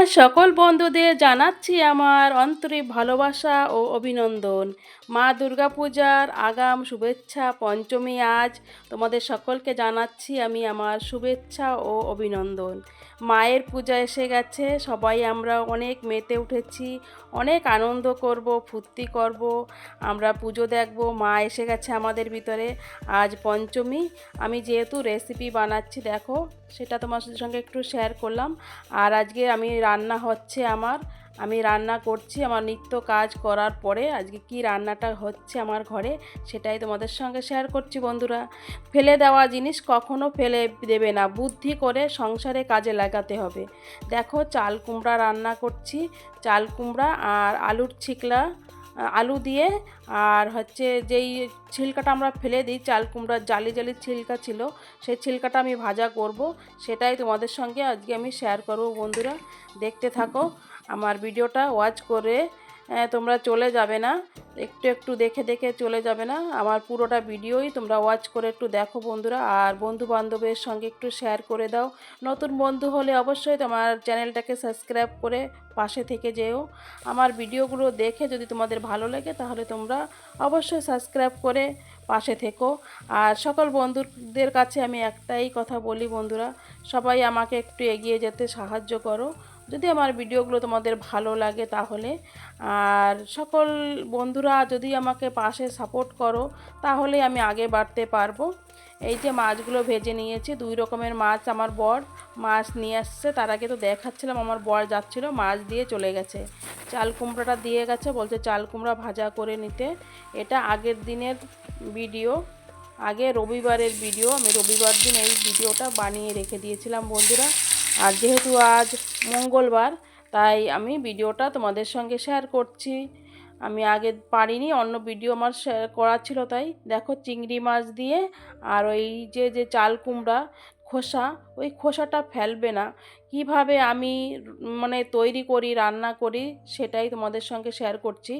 আমার সকল বন্ধুদের জানাচ্ছি আমার আন্তরিক ভালোবাসা ও অভিনন্দন। মা দুর্গাপূজার আগাম শুভেচ্ছা পঞ্চমী আজ। তোমাদের সকলকে জানাচ্ছি আমি আমার শুভেচ্ছা ও অভিনন্দন। মায়ের পূজা এসে গেছে, সবাই আমরা অনেক মেতে উঠেছি, অনেক আনন্দ করব, ফুর্তি করব, আমরা পুজো দেখব। মা এসে গেছে আমাদের ভিতরে। আজ পঞ্চমী, আমি যেহেতু রেসিপি বানাচ্ছি দেখো, সেটা তোমার সঙ্গে একটু শেয়ার করলাম। আর আজকে রান্না হচ্ছে আমি রান্না করছি আমার নিত্য কাজ করার পরে। আজকে কি রান্নাটা হচ্ছে আমার ঘরে সেটাই তোমাদের সঙ্গে শেয়ার করছি বন্ধুরা। ফেলে দেওয়া জিনিস কখনো ফেলে দেবে না, বুদ্ধি করে সংসারে কাজে লাগাতে হবে। দেখো চাল কুমড়া রান্না করছি, চাল কুমড়া আর আলুর ছিকলা, আলু দিয়ে, আর হচ্ছে যেই ছিলকাটা আমরা ফেলে দিই, চাল কুমড়ার জালি জালি ছিলকা ছিল, সেই ছিলকাটা আমি ভাজা করব। সেটাই তোমাদের সঙ্গে আজকে আমি শেয়ার করব বন্ধুরা। দেখতে থাকো আমার ভিডিওটা, ওয়াচ করে তোমরা চলে যাবে না, একটু একটু দেখে দেখে চলে যাবে না, আমার পুরোটা ভিডিওই তোমরা ওয়াচ করে একটু দেখো বন্ধুরা। আর বন্ধু বান্ধবের সঙ্গে একটু শেয়ার করে দাও। নতুন বন্ধু হলে অবশ্যই তোমার চ্যানেলটাকে সাবস্ক্রাইব করে পাশে থেকে যেও। আমার ভিডিওগুলো দেখে যদি তোমাদের ভালো লাগে তাহলে তোমরা অবশ্যই সাবস্ক্রাইব করে পাশে থেকো। আর সকল বন্ধুদের কাছে আমি একটাই কথা বলি বন্ধুরা, সবাই আমাকে একটু এগিয়ে যেতে সাহায্য করো যদি আমার ভিডিওগুলো তোমাদের ভালো লাগে তাহলে। আর সকল বন্ধুরা যদি আমাকে পাশে সাপোর্ট করো তাহলে আমি আগে বাড়তে পারবো। এই যে মাছগুলো ভেজে নিয়েছি, 2 রকমের মাছ আমার বর মাছ নিয়ে আসছে, তার আগে তো দেখাচ্ছিলাম আমার বর যাচ্ছিলো মাছ দিয়ে চলে গেছে। চাল কুমড়াটা দিয়ে গেছে, বলছে চাল কুমড়া ভাজা করে নিতে। এটা আগের দিনের ভিডিও, আগে রবিবারের ভিডিও, আমি রবিবার দিন এই ভিডিওটা বানিয়ে রেখে দিয়েছিলাম বন্ধুরা। আর যেহেতু আজ মঙ্গলবার তাই আমি ভিডিওটা তোমাদের সঙ্গে শেয়ার করছি। আমি আগে পারিনি, অন্য ভিডিও আমার শেয়ার করা ছিল, তাই দেখো চিংড়ি মাছ দিয়ে আর ওই যে যে চাল কুমড়া খোসা, ওই খোসাটা ফেলবে না, কিভাবে আমি মানে তৈরি করি রান্না করি সেটাই তোমাদের সঙ্গে শেয়ার করছি।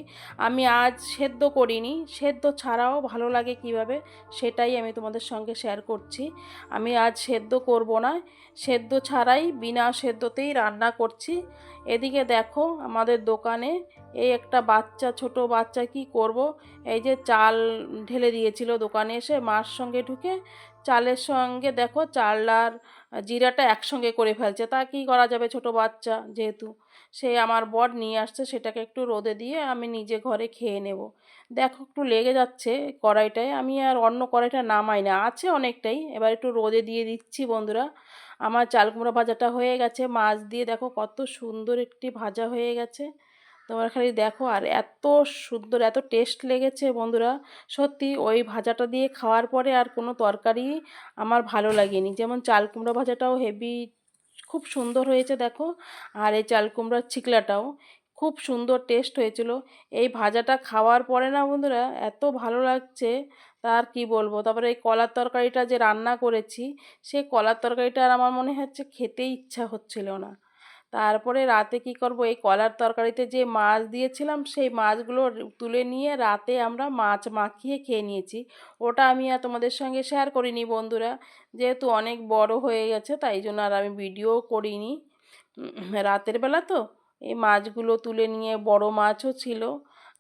আমি আজ সেদ্ধ করিনি, সেদ্ধ ছাড়াও ভালো লাগে কিভাবে সেটাই আমি তোমাদের সঙ্গে শেয়ার করছি। আমি আজ সেদ্ধ করব না, সেদ্ধ ছাড়াই বিনা সেদ্ধতেই রান্না করছি। এদিকে দেখো আমাদের দোকানে এই একটা বাচ্চা, ছোট বাচ্চা কি করব, এই যে চাল ঢেলে দিয়েছিল দোকানে এসে, মার সঙ্গে ঢুকে চালের সঙ্গে দেখো চাল আর জিরাটা একসঙ্গে করে ফেলছে। তা কি করা যাবে, ছোট বাচ্চা যেহেতু, সে আমার বর নিয়ে আসছে, সেটাকে একটু রোদে দিয়ে আমি নিজে ঘরে খেয়ে নেব। দেখো একটু লেগে যাচ্ছে কড়াইটায়, আমি আর অন্য কড়াইটা নামাই না, আছে অনেকটাই, এবার একটু রোদে দিয়ে দিচ্ছি বন্ধুরা। আমার চাল কুমড়া ভাজাটা হয়ে গেছে, মাছ দিয়ে দেখো কত সুন্দর একটি ভাজা হয়ে গেছে। তোমরা খালি দেখো, আর এত সুন্দর এত টেস্ট লেগেছে বন্ধুরা, সত্যি ওই ভাজাটা দিয়ে খাওয়ার পরে আর কোনো তরকারি আমার ভালো লাগেনি। যেমন চাল কুমড়া ভাজাটাও হেভি খুব সুন্দর হয়েছে দেখো, আর এই চাল কুমড়ার ছিকলাটাও খুব সুন্দর টেস্ট হয়েছিল। এই ভাজাটা খাওয়ার পরে না বন্ধুরা এত ভালো লাগছে, তার কি বলবো। তারপরে এই কলার তরকারিটা যে রান্না করেছি, সেই কলার তরকারিটা আর আমার মনে হচ্ছে খেতেই ইচ্ছা হচ্ছিল না। তারপরে রাতে কি করব, এই কলার তরকারিতে যে মাছ দিয়েছিলাম সেই মাছগুলো তুলে নিয়ে রাতে আমরা মাছ মাখিয়ে খেয়ে নিয়েছি। ওটা আমি আর তোমাদের সঙ্গে শেয়ার করিনি বন্ধুরা, যেহেতু অনেক বড় হয়ে গেছে তাই জন্য আর আমি ভিডিও করিনি। রাতের বেলা তো এই মাছগুলো তুলে নিয়ে, বড় মাছও ছিল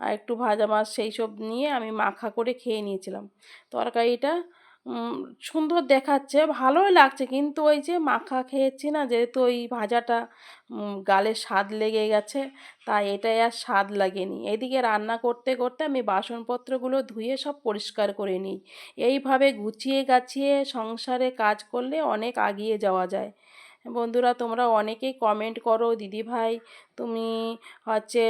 আর একটু ভাজা মাছ, সেই সব নিয়ে আমি মাখা করে খেয়ে নিয়েছিলাম। তরকারিটা সুন্দর দেখাচ্ছে, ভালোই লাগছে, কিন্তু ওই যে মাখা খেয়েছি না, যেহেতু ওই ভাজাটা গালে স্বাদ লেগে গেছে, তাই এটাই আর স্বাদ লাগেনি। এদিকে রান্না করতে করতে আমি বাসনপত্রগুলো ধুয়ে সব পরিষ্কার করে নিই। এইভাবে গুছিয়ে গাছিয়ে সংসারে কাজ করলে অনেক এগিয়ে যাওয়া যায় বন্ধুরা। তোমরা অনেকেই কমেন্ট করো, দিদি ভাই তুমি হচ্ছে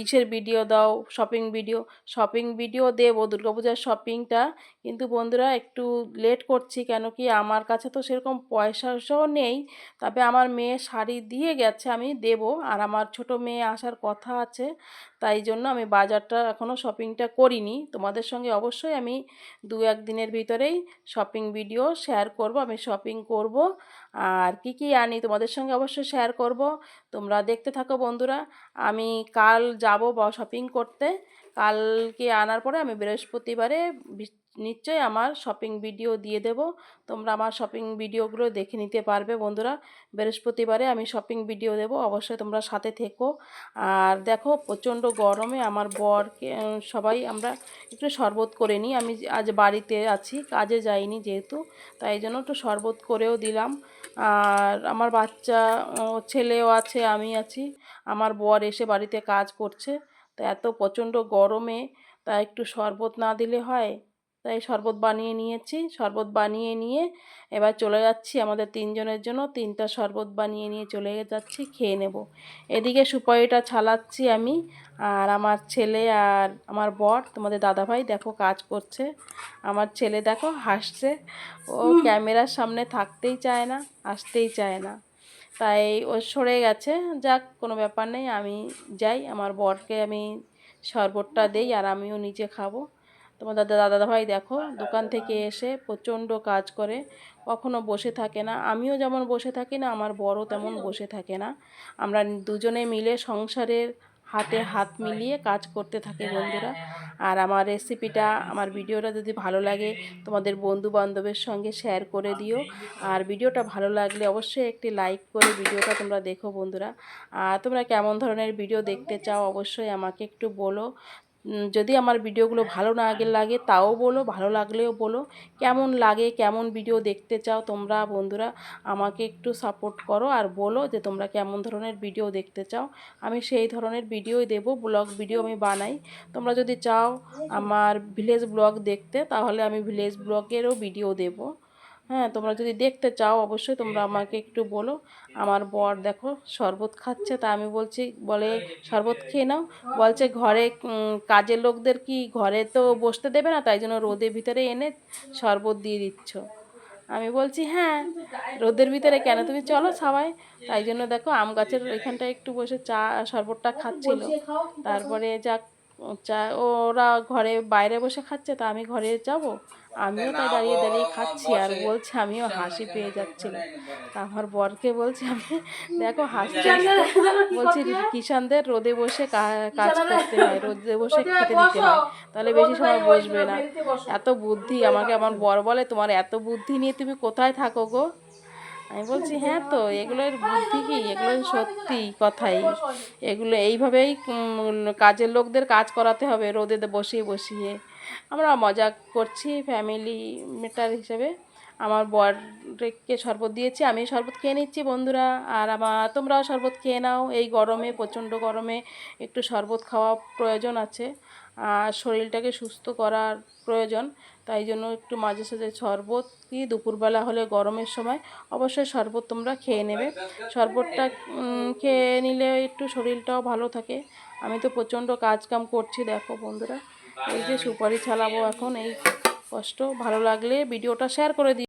ইসের ভিডিও দাও, শপিং ভিডিও দেবো দুর্গাপূজার শপিংটা, কিন্তু বন্ধুরা একটু লেট করছি, কেন কি আমার কাছে তো সেরকম পয়সাও নেই। তবে আমার মেয়ে শাড়ি দিয়ে গেছে, আমি দেব, আর আমার ছোট মেয়ে আসার কথা আছে, তাই জন্য আমি বাজারটা এখনও শপিংটা করিনি। তোমাদের সঙ্গে অবশ্যই আমি 2-1 দিনের ভিতরেই শপিং ভিডিও শেয়ার করব, আমি শপিং করব আর কি কি আনি তোমাদের সঙ্গে অবশ্যই শেয়ার করব। তোমরা দেখতে থাকো বন্ধুরা। আমি কাল যাব শপিং করতে, কালকে আনার পরে আমি বৃহস্পতিবারে নিশ্চয়ই আমার শপিং ভিডিও দিয়ে দেব। তোমরা আমার শপিং ভিডিওগুলো দেখে নিতে পারবে বন্ধুরা। বৃহস্পতিবারে আমি শপিং ভিডিও দেব, অবশ্যই তোমরা সাথে থেকো। আর দেখো প্রচণ্ড গরমে আমার বরকে সবাই আমরা একটু শরবত করে নিই। আমি আজ বাড়িতে আছি, কাজে যাইনি যেহেতু, তাই জন্য একটু শরবত করেও দিলাম। আর আমার বাচ্চা ছেলেও আছে, আমি আছি, আমার বর এসে বাড়িতে কাজ করছে। তা এত প্রচণ্ড গরমে তা একটু শরবত না দিলে হয়, তাই শরবত বানিয়ে নিয়েছি। শরবত বানিয়ে নিয়ে এবার চলে যাচ্ছি আমাদের তিনজনের জন্য 3টা শরবত বানিয়ে নিয়ে চলে যাচ্ছি, খেয়ে নেব। এদিকে সুপারিটা ছালাচ্ছি আমি, আর আমার ছেলে আর আমার বর তোমাদের দাদাভাই দেখো কাজ করছে। আমার ছেলে দেখো হাসছে, ও ক্যামেরার সামনে থাকতেই চায় না, আসতেই চায় না, তাই ও সরে গেছে। যাক, কোনো ব্যাপার নেই, আমি যাই, আমার বরকে আমি শরবতটা দেই আর আমিও নিজে খাবো। তোমাদের দাদাভাই দেখো দোকান থেকে এসে প্রচণ্ড কাজ করে, কখনো বসে থাকে না। আমিও যেমন বসে থাকি না, আমার বড়ও তেমন বসে থাকে না। আমরা দুজনে মিলে সংসারের হাতে হাত মিলিয়ে কাজ করতে থাকি বন্ধুরা। আর আমার রেসিপিটা, আমার ভিডিওটা যদি ভালো লাগে তোমাদের বন্ধু বান্ধবের সঙ্গে শেয়ার করে দিও। আর ভিডিওটা ভালো লাগলে অবশ্যই একটি লাইক করে ভিডিওটা তোমরা দেখো বন্ধুরা। আর তোমরা কেমন ধরনের ভিডিও দেখতে চাও অবশ্যই আমাকে একটু বলো। যদি আমার ভিডিওগুলো ভালো না লাগে তাও বলো, ভালো লাগলেও বলো। কেমন লাগে, কেমন ভিডিও দেখতে চাও তোমরা বন্ধুরা, আমাকে একটু সাপোর্ট করো আর বলো যে তোমরা কেমন ধরনের ভিডিও দেখতে চাও। আমি সেই ধরনের ভিডিওই দেব, ব্লগ ভিডিও আমি বানাই। তোমরা যদি চাও আমার ভিলেজ ব্লগ দেখতে, তাহলে আমি ভিলেজ ব্লগেরও ভিডিও দেব। হ্যাঁ, তোমরা যদি দেখতে চাও অবশ্যই তোমরা আমাকে একটু বলো। আমার বর দেখো শরবত খাচ্ছে, তা আমি বলছি, বলে শরবত খেয়ে নাও। বলছে ঘরে কাজের লোকদের কি ঘরে তো বসতে দেবে না, তাই জন্য রোদের ভিতরে এনে শরবত দিয়ে দিচ্ছ। আমি বলছি হ্যাঁ, রোদের ভিতরে কেন, তুমি চলো সবাই। তাই জন্য দেখো আম গাছের ওইখানটায় একটু বসে চা শরবতটা খাচ্ছিল। তারপরে যাক, চা ওরা ঘরে বাইরে বসে খাচ্ছে, তা আমি ঘরে যাব, আমিও তাই দাঁড়িয়ে দাঁড়িয়ে খাচ্ছি আর বলছি, আমিও হাসি পেয়ে যাচ্ছিল। তা আমার বরকে বলছি, আমি দেখো হাসতে হাসতে বলছি, কিষানদের রোদে বসে কাজ করতে হয়, রোদে বসে খেতে দিতে হয়, তাহলে বেশি সময় বসবে না। এত বুদ্ধি, আমাকে আমার বর বলে তোমার এত বুদ্ধি নিয়ে তুমি কোথায় থাকো গো। আমি বলছি হ্যাঁ, তো এগুলোর বুদ্ধি কি, এগুলো সত্যি কথাই, এগুলো এইভাবেই কাজের লোকদের কাজ করাতে হবে রোদে বসিয়ে বসিয়ে। আমরা মজা করছি ফ্যামিলি মেটার হিসেবে। আমার বরকে শরবত দিয়েছি, আমি শরবত খেয়ে নিচ্ছি বন্ধুরা। আর তোমরাও শরবত খেয়ে নাও, এই গরমে, প্রচণ্ড গরমে একটু শরবত খাওয়া প্রয়োজন আছে, আর শরীরটাকে সুস্থ করার প্রয়োজন। তাই জন্য একটু মাঝে সাঝে শরবত কি দুপুরবেলা হলে গরমের সময় অবশ্যই শরবত তোমরা খেয়ে নেবে। শরবতটা খেয়ে নিলে একটু শরীরটাও ভালো থাকে। আমি তো প্রচণ্ড কাজ কাম করছি দেখো বন্ধুরা, এই যে সুপারি ছালাবো এখন, এই কষ্ট। ভালো লাগলে ভিডিওটা শেয়ার করে দিই।